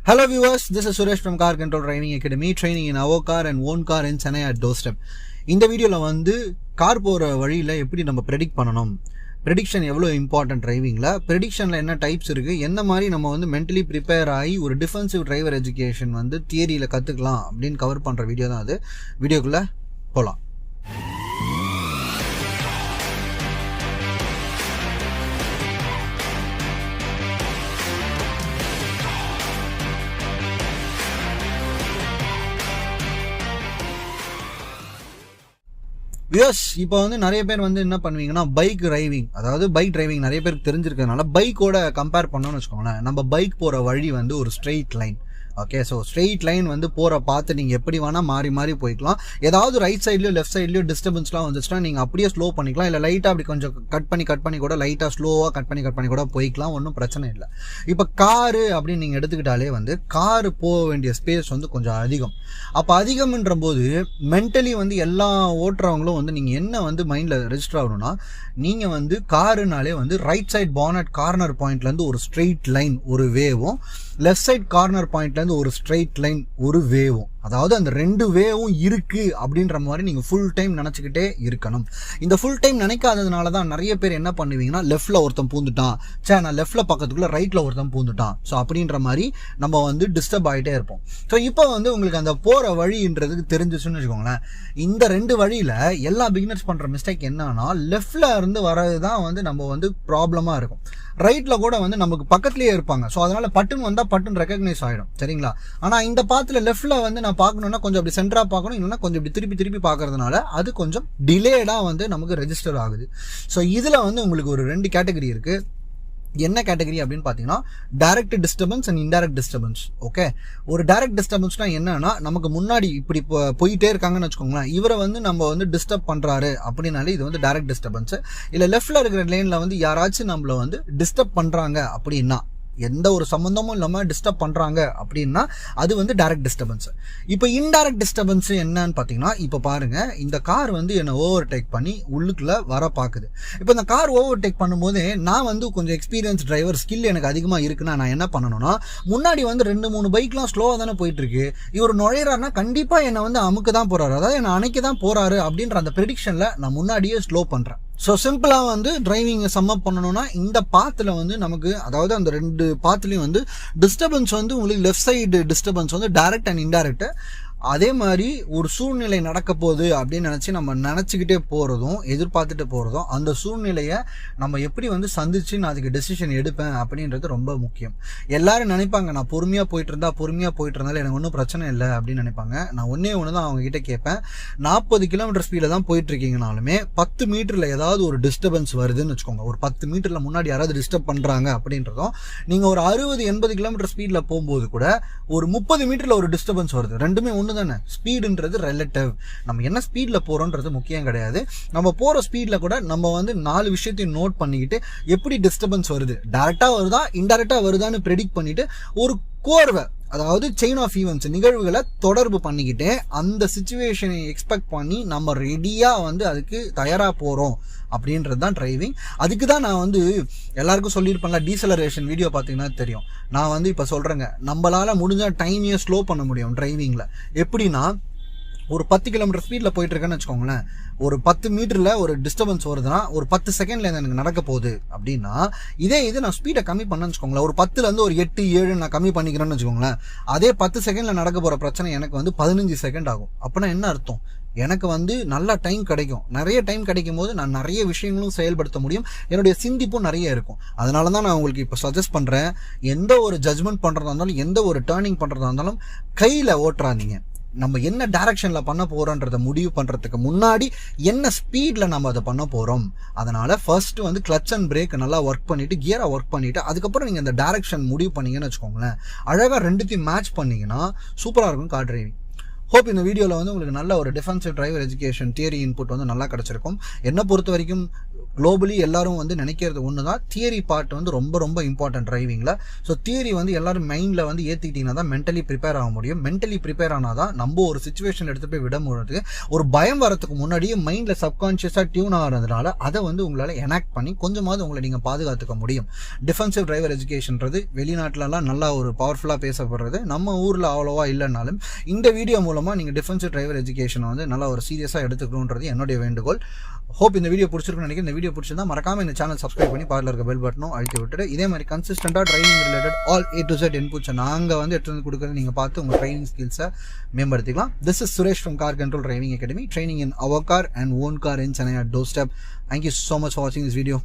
Hello viewers, this is Suresh from Car Control Driving Academy, training in our car and own car in Chennai at doorstep. இந்த வீடியோல வந்து car போற வழியில எப்படி நம்ம predict பண்ணணும், prediction எவ்வளவு இம்பார்ட்டன்ட் டிரைவிங்ல, prediction என்ன டைப்ஸ் இருக்கு, என்ன மாதிரி நம்ம வந்து மென்டலி ப்ரிப்பேர் ஆகி ஒரு டிஃபென்சிவ் டிரைவர் எஜுகேஷன் வந்து தியரியில கத்துக்கலாம் அப்படின்னு கவர் பண்ற வீடியோ தான் அது. வீடியோக்குள்ள போலாம். வியூஸ், இப்போ வந்து நிறைய பேர் வந்து என்ன பண்ணுவீங்கன்னா பைக் டிரைவிங், அதாவது பைக் டிரைவிங் நிறைய பேருக்கு தெரிஞ்சிருக்கிறதுனால பைக்கோட கம்பேர் பண்ணோம்னு வச்சுக்கோங்களேன். நம்ம பைக் போகிற வழி வந்து ஒரு straight line. Okay, so straight line வந்து போகிற பார்த்து நீங்கள் எப்படி வேணால் மாறி மாறி போய்க்கலாம். ஏதாவது ரைட் சைட்லையோ லெஃப்ட் சைட்லையோ டிஸ்டர்பன்ஸ்லாம் வந்துச்சுன்னா நீங்கள் அப்படியே ஸ்லோ பண்ணிக்கலாம், இல்லை லைட்டாக அப்படி கொஞ்சம் கட் பண்ணி கூட லைட்டாக ஸ்லோவாக கட் பண்ணி கூட போய்க்கலாம், ஒன்றும் பிரச்சனை இல்லை. இப்போ காரு அப்படின்னு நீங்கள் எடுத்துக்கிட்டாலே வந்து காரு போக வேண்டிய ஸ்பேஸ் வந்து கொஞ்சம் அதிகம். அப்போ அதிகம்ன்ற போது மென்டலி வந்து எல்லா ஓட்டுறவங்களும் வந்து நீங்கள் என்ன வந்து மைண்டில் ரெஜிஸ்டர் ஆகணும்னா, நீங்கள் வந்து காருனாலே வந்து ரைட் சைட் பானட் கார்னர் பாயிண்ட்லேருந்து ஒரு ஸ்ட்ரெயிட் லைன் ஒரு வேவும், லெஃப்ட் சைட் கார்னர் பாயிண்ட்லேருந்து ஒரு ஸ்ட்ரெயிட் லைன் ஒரு வேவும், அதாவது அந்த ரெண்டு வேவும் இருக்கு அப்படின்ற மாதிரி நீங்கள் ஃபுல் டைம் நினச்சிக்கிட்டே இருக்கணும். இந்த ஃபுல் டைம் நினைக்காததுனால தான் நிறைய பேர் என்ன பண்ணுவீங்கன்னா, லெஃப்டில் ஒருத்தன் பூந்துட்டான், நான் லெஃப்டில் பக்கத்துக்குள்ள ரைட்டில் ஒருத்தன் பூந்துட்டான், ஸோ அப்படின்ற மாதிரி நம்ம வந்து டிஸ்டர்ப் ஆகிட்டே இருப்போம். ஸோ இப்போ வந்து உங்களுக்கு அந்த போகிற வழின்றதுக்கு தெரிஞ்சிச்சுன்னு வச்சுக்கோங்களேன். இந்த ரெண்டு வழியில் எல்லா பிகினர்ஸ் பண்ணுற மிஸ்டேக் என்னன்னா, லெஃப்டில் இருந்து வர்றது தான் வந்து நம்ம வந்து ப்ராப்ளமாக இருக்கும். ரைட்டில் கூட வந்து நமக்கு பக்கத்துலேயே இருப்பாங்க, ஸோ அதனால பட்டுன்னு வந்தால் பட்டுன்னு ரெக்கக்னைஸ் ஆகிடும், சரிங்களா? ஆனால் இந்த பாத்தில் லெஃப்டில் வந்து நான் பார்க்கணுன்னா கொஞ்சம் அப்படி சென்டராக பார்க்கணும், இல்லைன்னா கொஞ்சம் இப்படி திருப்பி பார்க்கறதுனால அது கொஞ்சம் டிலேடாக வந்து நமக்கு ரெஜிஸ்டர் ஆகுது. ஸோ இதில் வந்து உங்களுக்கு ஒரு ரெண்டு கேட்டகரி இருக்குது. என்ன கேட்டகரி அப்படின்னு பார்த்தீங்கன்னா, direct disturbance and indirect disturbance. Okay, ஒரு டைரக்ட் டிஸ்டர்பன்ஸ்னா என்னன்னா, நமக்கு முன்னாடி இப்படி போயிட்டே இருக்காங்கன்னு வச்சுக்கோங்களேன், இவரை வந்து நம்ம வந்து டிஸ்டர்ப் பண்றாரு அப்படின்னாலே இது வந்து டைரக்ட் டிஸ்டர்பன்ஸ். இல்லை லெஃப்ட்ல இருக்கிற லேன்ல வந்து யாராச்சும் நம்மள வந்து டிஸ்டர்ப் பண்றாங்க அப்படின்னா, எந்த ஒரு சம்பந்தமும் இல்லாமல் டிஸ்டர்ப் பண்ணுறாங்க அப்படின்னா அது வந்து டைரக்ட் டிஸ்டர்பன்ஸ். இப்போ இன்டைரக்ட் டிஸ்டர்பன்ஸ் என்னன்னு பார்த்தீங்கன்னா, இப்போ பாருங்க, இந்த கார் வந்து என்னை ஓவர்டேக் பண்ணி உள்ளுக்குள்ள வர பார்க்குது. இப்போ இந்த கார் ஓவர்டேக் பண்ணும்போது நான் வந்து கொஞ்சம் எக்ஸ்பீரியன்ஸ் டிரைவர் ஸ்கில் எனக்கு அதிகமாக இருக்குன்னா நான் என்ன பண்ணணும்னா, முன்னாடி வந்து 2-3 பைக்லாம் ஸ்லோவாக தானே போயிட்டு இருக்கு, இவர் நுழையிறாருன்னா கண்டிப்பாக என்னை வந்து அமுக்க தான் போறாரு, அதாவது என்னை அணைக்க தான் போறாரு அப்படின்ற அந்த ப்ரெடிக்ஷன்ல நான் முன்னாடியே ஸ்லோ பண்ணுறேன். ஸோ சிம்பிளாக வந்து டிரைவிங்கை சம்மப் பண்ணணும்னா, இந்த பாத்தில் வந்து நமக்கு, அதாவது அந்த ரெண்டு பாத்துலையும் வந்து டிஸ்டர்பன்ஸ் வந்து உங்களுக்கு லெஃப்ட் சைடு டிஸ்டர்பன்ஸ் வந்து டைரக்ட் அண்ட் இன்டைரக்ட். அதே மாதிரி ஒரு சூழ்நிலை நடக்க போகுது அப்படின்னு நம்ம நினச்சிக்கிட்டே போகிறதும் எதிர்பார்த்துட்டு போகிறதும், அந்த சூழ்நிலையை நம்ம எப்படி வந்து சந்திச்சு நான் அதுக்கு டெசிஷன் எடுப்பேன் அப்படின்றது ரொம்ப முக்கியம். எல்லாரும் நினைப்பாங்க, நான் பொறுமையாக போயிட்டு இருந்தாலும் எனக்கு ஒன்றும் பிரச்சனை இல்லை அப்படின்னு நினைப்பாங்க. நான் ஒன்று தான் அவங்க கிட்ட கேட்பேன், 40 கிலோமீட்டர் ஸ்பீடில் தான் போயிட்டு இருக்கீங்கனாலுமே 10 மீட்டரில் ஏதாவது ஒரு டிஸ்டர்பன்ஸ் வருதுன்னு வச்சுக்கோங்க, ஒரு 10 மீட்டரில் முன்னாடி யாராவது டிஸ்டர்ப் பண்ணுறாங்க அப்படின்றதும், நீங்கள் ஒரு 60-80 கிலோமீட்டர் ஸ்பீடில் போகும்போது கூட ஒரு 30 மீட்டரில் ஒரு டிஸ்டர்பன்ஸ் வருது, ரெண்டுமே ஒன்று தானே. ஸ்பீடுன்றது ரிலேட்டிவ், நம்ம என்ன ஸ்பீட்ல போறோம்ன்றது முக்கியம் கிடையாது. நம்ம போற ஸ்பீட்ல கூட நம்ம வந்து 4 விஷயத்தையும் நோட் பண்ணிக்கிட்டு எப்படி டிஸ்டர்பன்ஸ் வருது, டைரக்டா வருதா இன்டைரக்டா வருதான்னு ப்ரெடிக்ட் பண்ணிட்டு ஒரு கோர்வை, அதாவது செயின் ஆஃப் ஈவெண்ட்ஸ் நிகழ்வுகளை தொடர்பு பண்ணிக்கிட்டே அந்த சிச்சுவேஷனை எக்ஸ்பெக்ட் பண்ணி நம்ம ரெடியா வந்து அதுக்கு தயாரா போறோம் அப்படின்றது தான் டிரைவிங். அதுக்கு தான் நான் வந்து எல்லாருக்கும் சொல்லியிருப்பேன்ல, டீசலரேஷன் வீடியோ பார்த்தீங்கன்னா தெரியும். நான் வந்து இப்போ சொல்கிறேங்க, நம்மளால் முடிஞ்ச டைமையே ஸ்லோ பண்ண முடியும் டிரைவிங்கில். எப்படின்னா, ஒரு 10 கிலோமீட்டர் ஸ்பீடில் போயிட்டு இருக்கேன்னு வச்சுக்கோங்களேன், ஒரு 10 மீட்டரில் ஒரு டிஸ்டர்பன்ஸ் வருதுன்னா ஒரு 10 செகண்ட்ல எனக்கு நடக்க போகுது அப்படின்னா, இது நான் ஸ்பீடை கம்மி பண்ணேன்னு வச்சுக்கோங்களேன், ஒரு 10லேருந்து ஒரு 8-7 நான் கம்மி பண்ணிக்கிறேன்னு வச்சுக்கோங்களேன், அதே 10 செகண்ட்ல நடக்க போகிற பிரச்சனை எனக்கு வந்து 15 செகண்ட் ஆகும். அப்படின்னா என்ன அர்த்தம், எனக்கு வந்து நல்லா டைம் கிடைக்கும். நிறைய டைம் கிடைக்கும் போது நான் நிறைய விஷயங்களும் செயல்படுத்த முடியும், என்னுடைய சிந்திப்பும் நிறைய இருக்கும். அதனால தான் நான் உங்களுக்கு இப்போ சஜஸ்ட் பண்ணுறேன், எந்த ஒரு ஜட்ஜ்மெண்ட் பண்ணுறதா இருந்தாலும், எந்த ஒரு டேர்னிங் பண்ணுறதா இருந்தாலும் கையில் ஓட்டுறாதீங்க. நம்ம என்ன டைரக்ஷனில் பண்ண போகிறோன்றதை முடிவு பண்ணுறதுக்கு முன்னாடி என்ன ஸ்பீடில் நம்ம அதை பண்ண போகிறோம். அதனால் ஃபர்ஸ்ட்டு வந்து கிளச் அண்ட் பிரேக் நல்லா ஒர்க் பண்ணிவிட்டு, கியரை ஒர்க் பண்ணிவிட்டு, அதுக்கப்புறம் நீங்கள் இந்த டைரக்ஷன் முடிவு பண்ணீங்கன்னு வச்சுக்கோங்களேன், அழகாக ரெண்டுத்தையும் மேட்ச் பண்ணிங்கன்னா சூப்பராக இருக்கும் கார் டிரைவிங். ஹோப் இந்த வீடியோவில் வந்து உங்களுக்கு நல்ல ஒரு defensive driver education theory input வந்து நல்லா கிடச்சிருக்கும். என்னை பொறுத்த வரைக்கும் குளோபலி எல்லாரும் வந்து நினைக்கிறது ஒன்று தான், தியரி பார்ட் வந்து ரொம்ப ரொம்ப இம்பார்ட்டன்ட் டிரைவிங்கில். ஸோ தியரி வந்து எல்லாரும் மைண்டில் வந்து ஏற்றிக்கிட்டிங்கன்னா தான் மென்டலி ப்ரிப்பேர் ஆக முடியும். மென்டலி ப்ரிப்பேர் ஆனால் தான் நம்ம ஒரு சுச்சுவேஷன் எடுத்து போய் விடும்போது ஒரு பயம் வரத்துக்கு முன்னாடியே மைண்டில் சப்கான்ஷியஸாக டியூன் ஆகிறதுனால அதை வந்து உங்களால் எனாக்ட் பண்ணி கொஞ்சமாவது உங்களை நீங்கள் பாதுகாத்துக்க முடியும். டிஃபென்சிவ் டிரைவர் எஜுகேஷன்றது வெளிநாட்டிலலாம் நல்லா ஒரு பவர்ஃபுல்லாக பேசப்படுறது, நம்ம ஊரில் அவ்வளோவா இல்லைனாலும் இந்த வீடியோ மூலமாக நீங்கள் டிஃபென்சிவ் டிரைவர் எஜுகேஷனை வந்து நல்லா ஒரு சீரியஸாக எடுத்துக்கணுன்றது என்னுடைய வேண்டுகோள். ஹோப் இந்த வீடியோ பிடிச்சிருக்குன்னு நினைக்கிறேன். இந்த வீடியோ பிடிச்சிருந்தா மறக்காம இந்த சேனல் சப்ஸ்கிரைப் பண்ணி பாதில் இருக்க பெல் பட்டனும் அழுத்தி விட்டுட்டு இதே மாதிரி கன்சிஸ்டண்டாக training related all A to Z இன்புட்ஸை நாங்கள் வந்து எடுத்து வந்து கொடுக்குறது நீங்கள் பார்த்து உங்கள் ட்ரைனிங் ஸ்கில்ஸை மேம்படுத்திக்கலாம். This is Suresh from car control driving academy, training in our car and own car in Chennai at doorstep. Thank you so much for watching this video.